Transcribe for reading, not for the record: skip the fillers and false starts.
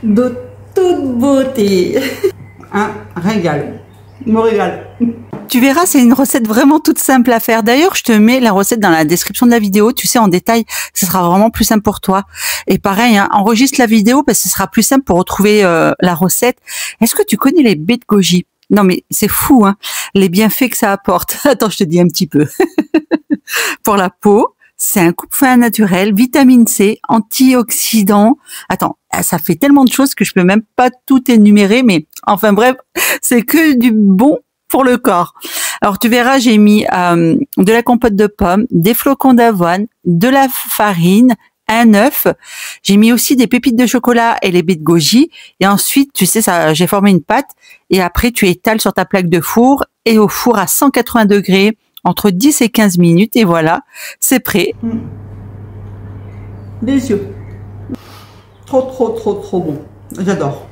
de toute beauté. Un régal. Je me régale. Tu verras, c'est une recette vraiment toute simple à faire. D'ailleurs, je te mets la recette dans la description de la vidéo. Tu sais, en détail, ce sera vraiment plus simple pour toi. Et pareil, hein, enregistre la vidéo parce que ce sera plus simple pour retrouver la recette. Est-ce que tu connais les baies de goji? Non, mais c'est fou, hein, les bienfaits que ça apporte. Attends, je te dis un petit peu. Pour la peau, c'est un coupe-fin naturel, vitamine C, antioxydant. Attends, ça fait tellement de choses que je peux même pas tout énumérer, mais enfin bref, c'est que du bon pour le corps. Alors tu verras, j'ai mis de la compote de pommes, des flocons d'avoine, de la farine, un œuf. J'ai mis aussi des pépites de chocolat et les baies de goji. Et ensuite, tu sais, ça, j'ai formé une pâte. Et après, tu étales sur ta plaque de four et au four à 180 degrés entre 10 et 15 minutes. Et voilà, c'est prêt. Délicieux. Trop, trop, trop, trop bon. J'adore.